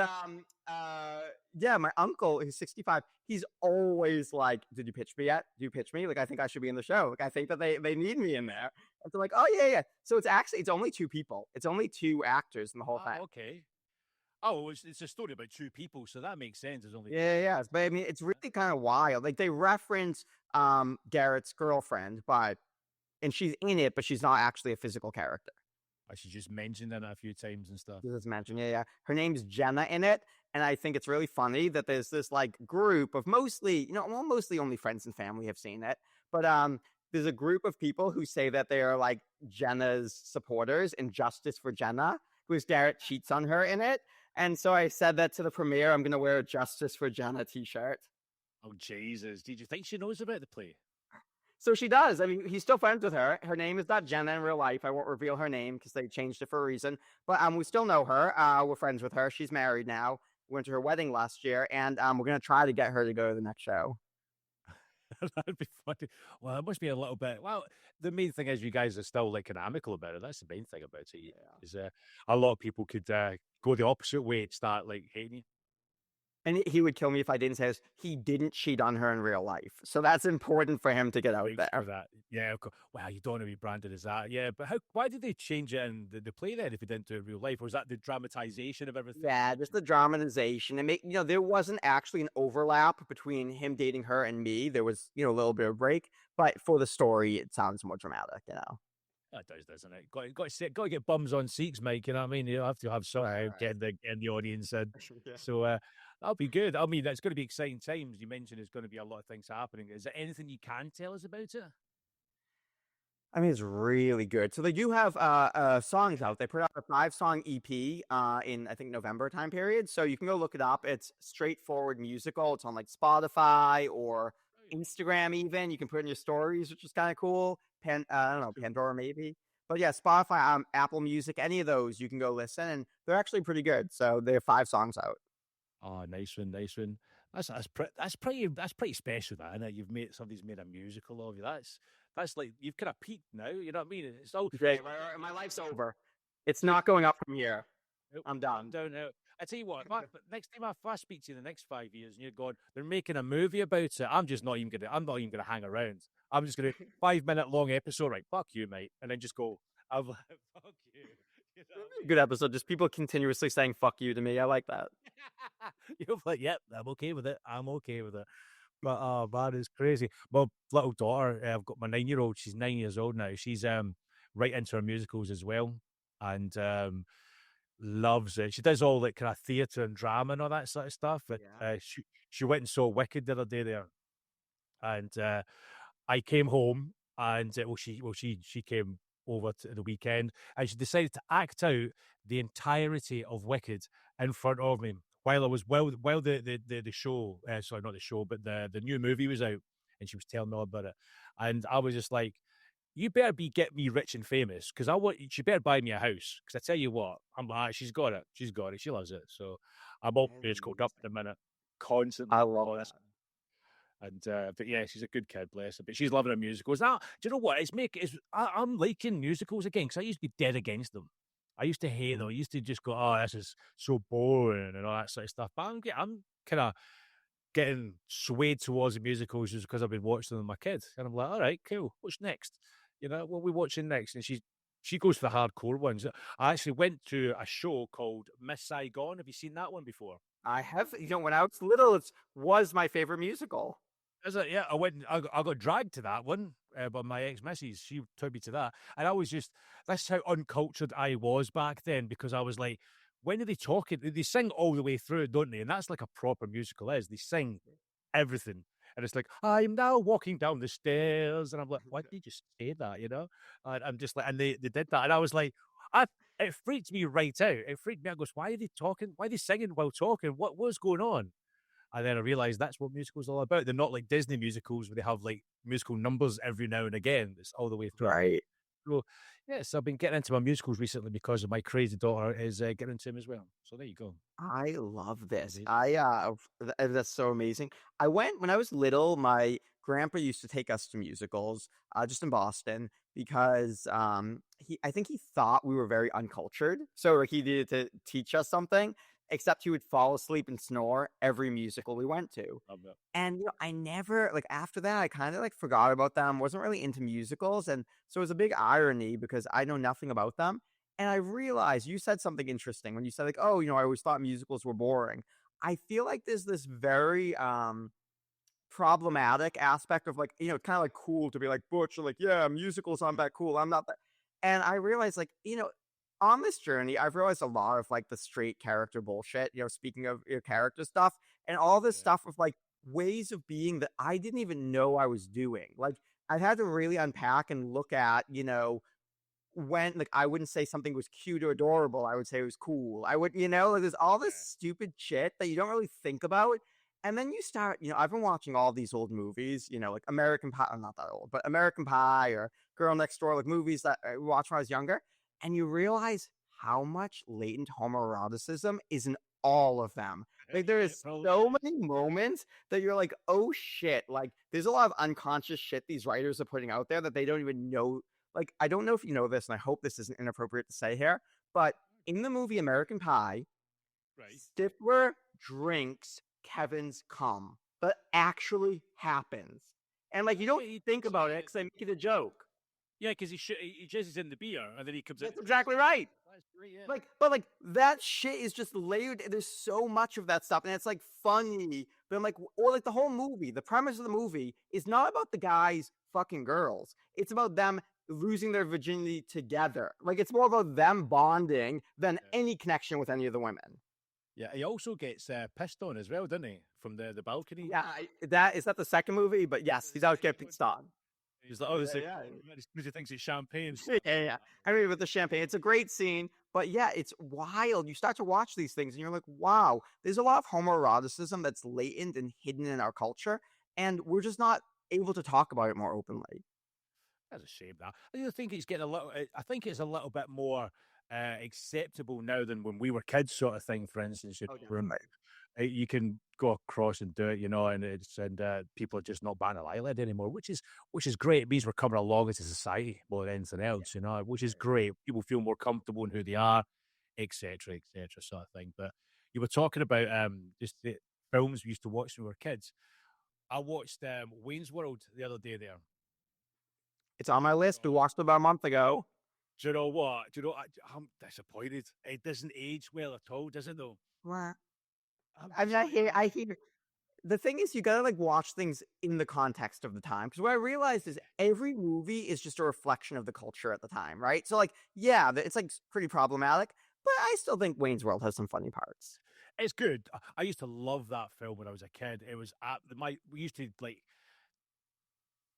yeah, my uncle, who's 65, he's always like, "Did you pitch me yet? Do you pitch me? Like, I think I should be in the show. Like, I think that they need me in there." And they're like, "Oh yeah, yeah." So it's only two people. It's only two actors in the whole thing. Okay. Oh, it's a story about two people, so that makes sense. There's only two. Yeah, yeah. But I mean, it's really kind of wild. Like they reference Garrett's girlfriend, and she's in it, but she's not actually a physical character. I should just mention that a few times and stuff. Just mentioned, yeah, yeah. Her name's Jenna in it, and I think it's really funny that there's this like group of mostly, mostly only friends and family have seen it, but there's a group of people who say that they are like Jenna's supporters and justice for Jenna, because Garrett cheats on her in it, and so I said that to the premiere. I'm gonna wear a Justice for Jenna T-shirt. Oh Jesus! Did you think she knows about the play? So she does. I mean, he's still friends with her. Her name is not Jenna in real life. I won't reveal her name because they changed it for a reason. But we still know her. We're friends with her. She's married now. We went to her wedding last year, and we're gonna try to get her to go to the next show. That'd be funny. Well, it must be a little bit. Well, the main thing is you guys are still like amicable about it. That's the main thing about it. Yeah. Is a lot of people could go the opposite way and start like hating you. And he would kill me if I didn't say this. He didn't cheat on her in real life, so that's important for him to get out Thanks there. for that. Yeah. Wow, you don't want to be branded as that. Yeah, but why did they change it in the play then if it didn't do it in real life? Or was that the dramatization of everything? Yeah, just the dramatization and there wasn't actually an overlap between him dating her and me. There was, a little bit of break, but for the story, it sounds more dramatic. That does, doesn't it? Got to get bums on seats, Mike. You know what I mean? You have to have some Right. getting the audience in. Yeah. So that'll be good. I mean, it's going to be exciting times. You mentioned there's going to be a lot of things happening. Is there anything you can tell us about it? I mean, it's really good. So they do have songs out. They put out a 5-song EP in, I think, November time period. So you can go look it up. It's straightforward musical. It's on like Spotify or Instagram even. You can put in your stories, which is kind of cool. I don't know, Pandora maybe. But yeah, Spotify, Apple Music, any of those, you can go listen. And they're actually pretty good. So they have 5 songs out. Oh, nice one, nice one. That's pretty special, that, isn't it? Somebody's made a musical of you. That's like you've kind of peaked now. You know what I mean? It's all Great. My life's over. It's not going up from here. I'm done. Down now. I tell you what, next time if I speak to you in the next 5 years and you're going, they're making a movie about it, I'm not even gonna hang around. I'm just gonna 5-minute long episode, right? Fuck you, mate, and then just go, I'm like, fuck you. You know what I mean? Good episode. Just people continuously saying "fuck you" to me. I like that. You're like, yep, I'm okay with it. I'm okay with it. But oh man, it's crazy. My little daughter, I've got my 9-year-old. She's 9 years old now. She's right into her musicals as well, and loves it. She does all that kind of theatre and drama and all that sort of stuff. But Yeah. she went and saw Wicked the other day there, and I came home and she came over to the weekend and she decided to act out the entirety of Wicked in front of me while the show, sorry, not the show, but the new movie was out, and she was telling me all about it, and I was just like, you better get me rich and famous because she better buy me a house because I tell you what, I'm like, she's got it, she loves it, so I'm all page called up in a minute, constantly. I love that. And but yeah, she's a good kid, bless her. But she's loving her musicals. Now, do you know what? I'm liking musicals again because I used to be dead against them. I used to hate them. I used to just go, "Oh, this is so boring" and all that sort of stuff. But I'm kind of getting swayed towards the musicals just because I've been watching them with my kids, and I'm like, "All right, cool. What's next? What are we watching next?" And she goes for the hardcore ones. I actually went to a show called Miss Saigon. Have you seen that one before? I have. When I was little, it was my favorite musical. Is it? Yeah, I got dragged to that one. but my ex missus, she took me to that, and I was just that's how uncultured I was back then because I was like, when are they talking? They sing all the way through, don't they? And that's like a proper musical is. They sing everything. And it's like, I'm now walking down the stairs. And I'm like, why did you just say that? And I'm just like, and they did that. And I was like, it freaked me right out. It freaked me out. I goes, why are they talking? Why are they singing while talking? What was going on? And then I realized that's what musicals are all about. They're not like Disney musicals where they have like musical numbers every now and again. It's all the way through. Right. So, yes, I've been getting into my musicals recently because of my crazy daughter is getting into them as well. So there you go. I love this. Indeed. That's so amazing. I went when I was little. My grandpa used to take us to musicals, just in Boston, because I think he thought we were very uncultured, so like, he needed to teach us something. Except he would fall asleep and snore every musical we went to. Love that. And I never like after that I kind of like forgot about them, wasn't really into musicals, and so it was a big irony because I know nothing about them. And I realized you said something interesting when you said like, "Oh, I always thought musicals were boring." I feel like there's this very problematic aspect of like, kind of like cool to be like butch or like, yeah, musicals aren't that cool. I'm not that. And I realized like, on this journey, I've realized a lot of like the straight character bullshit, speaking of your character stuff and all this Yeah. stuff of like ways of being that I didn't even know I was doing. Like I've had to really unpack and look at, when like I wouldn't say something was cute or adorable, I would say it was cool. I would, like there's all this Yeah. stupid shit that you don't really think about. And then you start, I've been watching all these old movies, like American Pie, not that old, but American Pie or Girl Next Door, like movies that I watched when I was younger. And you realize how much latent homoeroticism is in all of them. Like there is Probably. so many moments that you're like, oh shit, like there's a lot of unconscious shit these writers are putting out there that they don't even know. Like, I don't know if you know this, and I hope this isn't inappropriate to say here, but in the movie American Pie, Right. Stifler drinks Kevin's cum. That actually happens. And like you don't think about it because they make it a joke. Yeah, because he jizzes in the beer and then he comes That's in. exactly right. That's great, yeah. But that shit is just layered. There's so much of that stuff, and it's like funny. But I'm like, or like the whole movie. The premise of the movie is not about the guys fucking girls. It's about them losing their virginity together. Like it's more about them bonding than any connection with any of the women. Yeah, he also gets pissed on as well, doesn't he? From the balcony. Yeah, that is that the second movie, but yes, he's out getting pissed on. He's like, oh, this Yeah, he thinks it's champagne. yeah. I mean, with the champagne, it's a great scene, but yeah, it's wild. You start to watch these things and you're like, wow, there's a lot of homoeroticism that's latent and hidden in our culture, and we're just not able to talk about it more openly. That's a shame. That I do think it's getting a little. I think it's a little bit more acceptable now than when we were kids, sort of thing. For instance, you can go across and do it, and people are just not batting an eyelid anymore, which is great. It means we're coming along as a society more than anything else, which is great. People feel more comfortable in who they are, etc., sort of thing. But you were talking about just the films we used to watch when we were kids. I watched Wayne's World the other day there. It's on my list. We watched it about a month ago. Do you know what? I'm disappointed. It doesn't age well at all, does it though? I mean, I hear. The thing is, you gotta like watch things in the context of the time. Because what I realized is every movie is just a reflection of the culture at the time, right? So, like, yeah, it's like pretty problematic, but I still think Wayne's World has some funny parts. It's good. I used to love that film when I was a kid. It was we used to like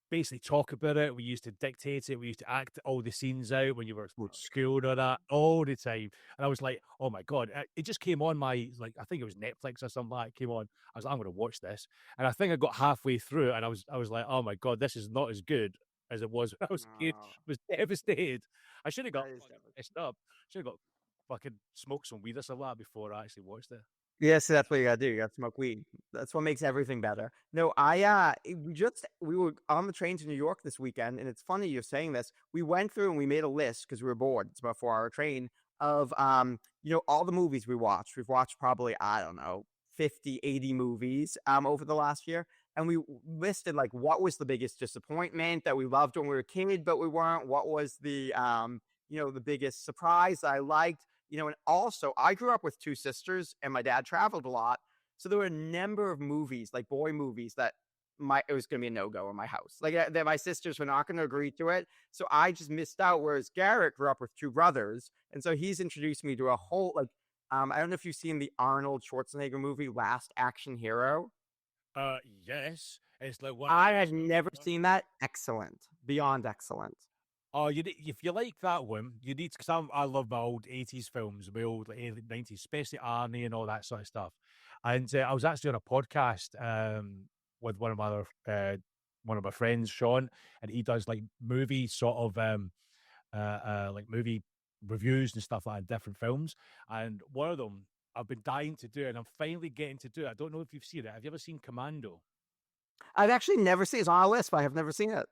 basically talk about it. We used to dictate it. We used to act all the scenes out when you were at school or that all the time. And I was like, oh my God, it just came on I think it was Netflix or something like that. It came on. I was like, I'm going to watch this. And I think I got halfway through and I was like, oh my God, this is not as good as it was when I was a kid. I was devastated. I should have got messed up. Should have got fucking smoked some weed or something like that before I actually watched it. Yeah, so that's what you gotta do. You gotta smoke weed. That's what makes everything better. No, we were on the train to New York this weekend, and it's funny you're saying this. We went through and we made a list because we were bored. It's about a 4-hour train of all the movies we watched. We've watched probably, I don't know, 50, 80 movies over the last year. And we listed like what was the biggest disappointment that we loved when we were a kid, but we weren't. What was the the biggest surprise I liked. And also I grew up with 2 sisters and my dad traveled a lot. So there were a number of movies, like boy movies that it was going to be a no-go in my house. Like that my sisters were not going to agree to it. So I just missed out. Whereas Garrett grew up with two brothers. And so he's introduced me to a whole, like, I don't know if you've seen the Arnold Schwarzenegger movie, Last Action Hero. Yes, it's like one. I had never seen that. Excellent. Beyond excellent. Oh, if you like that one, you need because I love my old 80s films, my old like, 90s, especially Arnie and all that sort of stuff. And I was actually on a podcast with one of my friends, Sean, and he does like movie sort of like movie reviews and stuff like that, different films. And one of them I've been dying to do, and I'm finally getting to do it. I don't know if you've seen it. Have you ever seen Commando? I've actually never seen it. It's on our list, but I have never seen it.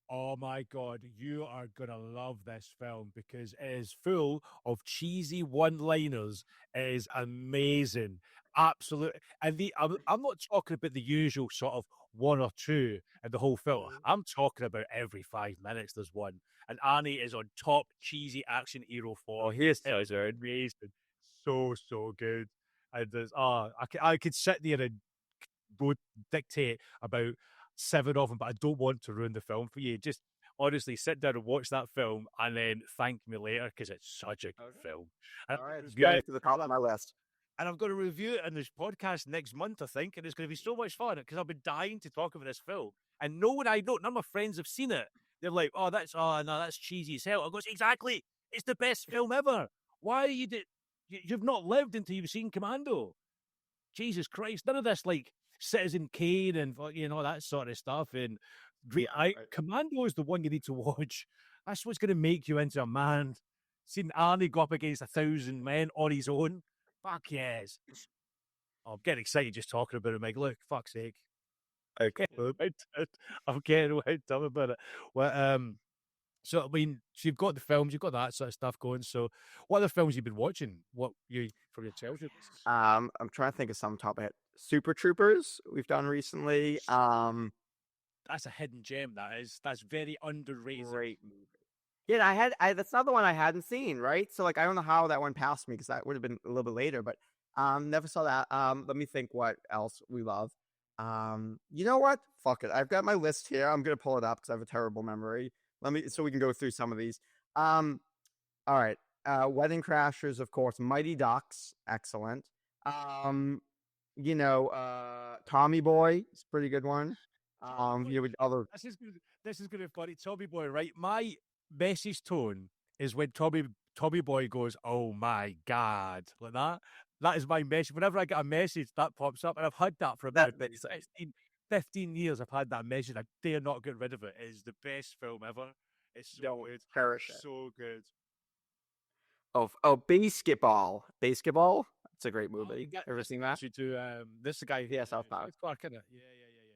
Oh my God, you are going to love this film because it is full of cheesy one-liners. It is amazing. Absolutely. And I'm not talking about the usual sort of one or two in the whole film. I'm talking about every 5 minutes there's one. And Arnie is on top cheesy action hero form. He is amazing. So good. And I could sit there and go dictate about 7 of them, but I don't want to ruin the film for you. Just honestly sit down and watch that film and then thank me later because it's such a good film. All right, it's good to the top of my list. And I'm going to review it in this podcast next month, I think, and it's going to be so much fun because I've been dying to talk about this film. And no one I know, none of my friends have seen it. They're like, "Oh, that's cheesy as hell." I goes, "Exactly, it's the best film ever. Why are you've not lived until you've seen Commando? Jesus Christ, none of this like Citizen Kane and that sort of stuff. And Commando is the one you need to watch. That's what's going to make you into a man. Seeing Arnie go up against 1,000 men on his own, fuck yes. Oh, I'm getting excited just talking about it, Mike. Look, fuck's sake. I'm getting wound up about it. Well, so I mean, so you've got the films, you've got that sort of stuff going. So, what other films you've been watching? What you from your childhood? I'm trying to think of some top of it. Super Troopers we've done recently. That's a hidden gem. That's very underrated. Great movie. Yeah, that's not the one I hadn't seen, right? So like I don't know how that went past me because that would have been a little bit later, but never saw that. Let me think what else we love. You know what? Fuck it. I've got my list here. I'm gonna pull it up because I have a terrible memory. So we can go through some of these. All right. Wedding Crashers, of course. Mighty Ducks, excellent. Tommy Boy, it's a pretty good one. This is gonna be funny. Tommy Boy, right? My message tone is when Tommy Boy goes, "Oh my God," like that. That is my message. Whenever I get a message, that pops up, and I've had that for about 15 years. I've had that message. I dare not get rid of it. It is the best film ever. It's so good. Cherish it. So good. Basketball. Basketball. It's a great movie. Ever seen that? This is the guy. Yeah, South Park. Clark, isn't it?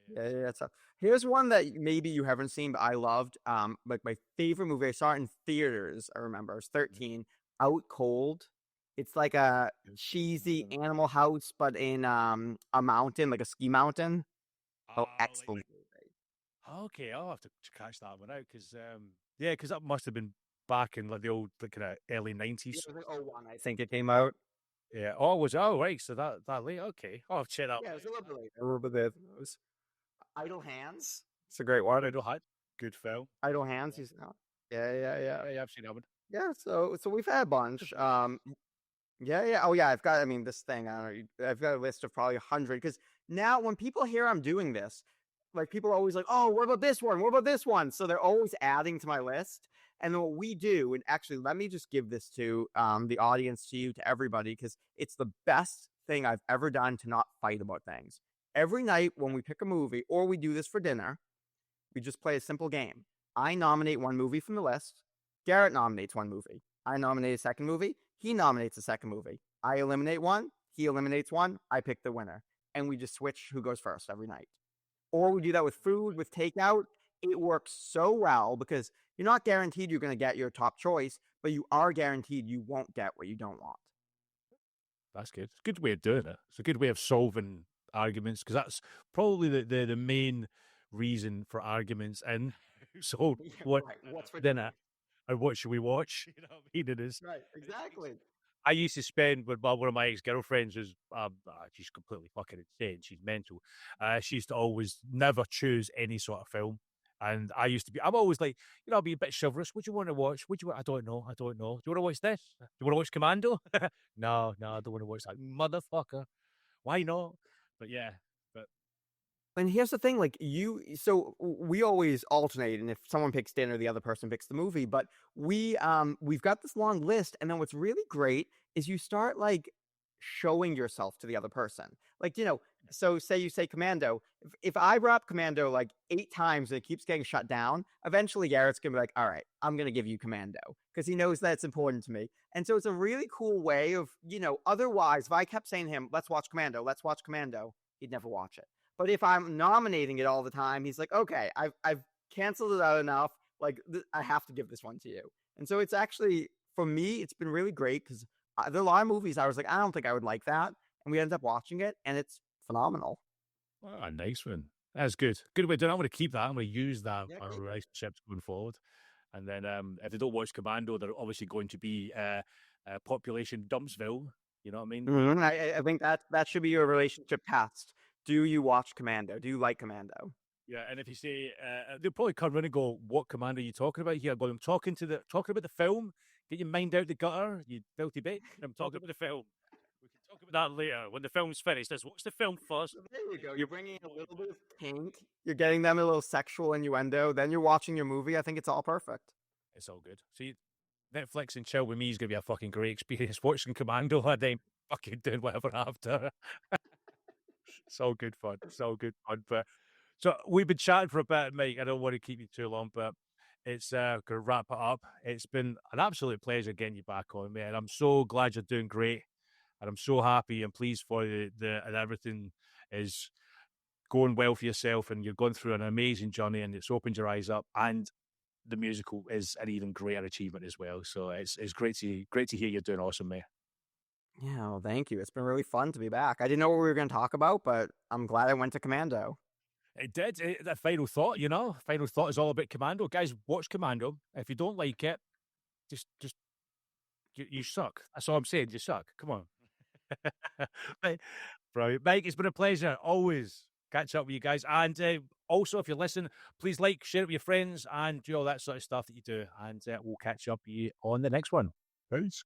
Yeah. So here's one that maybe you haven't seen, but I loved. Like my favorite movie. I saw it in theaters. I remember I was 13. Out Cold. It's like a cheesy Animal House, but in a mountain, like a ski mountain. Oh, excellent movie. Okay, I'll have to catch that one out because because that must have been back in like the old kind of early 90s. It was like 01, I think it came out. Yeah. Right. So that late. Okay. I'll check that. Yeah, it was a little bit later. A little bit there. Idle Hands. It's a great one. Idle Hands. Good film. Idle Hands. Yeah. I've seen that one. Yeah. So we've had a bunch. Yeah. Oh yeah. I've got. I mean, this thing. I don't know. I've got a list of probably 100 because now when people hear I'm doing this, like people are always like, "Oh, what about this one? What about this one?" So they're always adding to my list. And then what we do, and actually, let me just give this to the audience, to you, to everybody, because it's the best thing I've ever done to not fight about things. Every night when we pick a movie, or we do this for dinner, we just play a simple game. I nominate one movie from the list. Garrett nominates one movie. I nominate a second movie. He nominates a second movie. I eliminate one. He eliminates one. I pick the winner. And we just switch who goes first every night. Or we do that with food, with takeout. It works so well because you're not guaranteed you're going to get your top choice, but you are guaranteed you won't get what you don't want. That's good. It's a good way of doing it. It's a good way of solving arguments because that's probably the main reason for arguments. And so, what's for dinner and what should we watch? You know what I mean? It is right. Exactly. I used to spend with one of my ex-girlfriends who's she's completely fucking insane. She's mental. She used to always never choose any sort of film. And I used to be, I'm always like, I'll be a bit chivalrous. What do you want to watch? What do you want? I don't know. I don't know. Do you want to watch this? Do you want to watch Commando? No, I don't want to watch that. Motherfucker. Why not? But yeah, but And here's the thing, like so we always alternate, and if someone picks dinner, the other person picks the movie. But we've got this long list, and then what's really great is you start like showing yourself to the other person. Like, so say you say Commando. If I wrap Commando like 8 times and it keeps getting shut down, eventually Garrett's gonna be like, all right, I'm gonna give you Commando because he knows that's important to me. And so it's a really cool way of, otherwise, if I kept saying to him, let's watch Commando, he'd never watch it. But if I'm nominating it all the time, he's like, okay, I've canceled it out enough. Like, I have to give this one to you. And so it's actually, for me, it's been really great because there are a lot of movies I was like, I don't think I would like that. And we ended up watching it, and it's phenomenal. a nice one. That's good. Good way to do it. I'm going to keep that. I'm going to use that Yeah, for our great. relationships going forward. And then if they don't watch Commando, they're obviously going to be population Dumpsville. You know what I mean? Mhm. I think that should be your relationship test. Do you watch Commando? Do you like Commando? Yeah, and if you say they'll probably come in and go, "What Commando are you talking about here?" I'm talking about the film. Get your mind out the gutter, you filthy bitch. I'm talking about the film. We can talk about that later when the film's finished. Let's watch the film first. So there you go. You're bringing in a little bit of kink. You're getting them a little sexual innuendo. Then you're watching your movie. I think it's all perfect. It's all good. See, Netflix and chill with me is gonna be a fucking great experience. Watching Commando and then fucking doing whatever after. It's all good fun. It's all good fun. But so we've been chatting for a bit, Mike. I don't want to keep you too long, but it's gonna wrap it up. It's been an absolute pleasure getting you back on, man. I'm so glad you're doing great, and I'm so happy and pleased for you and everything is going well for yourself, and you're going through an amazing journey, and it's opened your eyes up. And the musical is an even greater achievement as well. So it's great to hear you're doing awesome, mate. Yeah, well, thank you. It's been really fun to be back. I didn't know what we were going to talk about, but I'm glad I went to Commando. It did. The final thought, final thought is all about Commando. Guys, watch Commando. If you don't like it, just you suck. That's all I'm saying. You suck. Come on. Right. Brilliant. Mike, it's been a pleasure. Always catch up with you guys. And also, if you listen, please like, share it with your friends, and do all that sort of stuff that you do. And we'll catch up with you on the next one. Peace.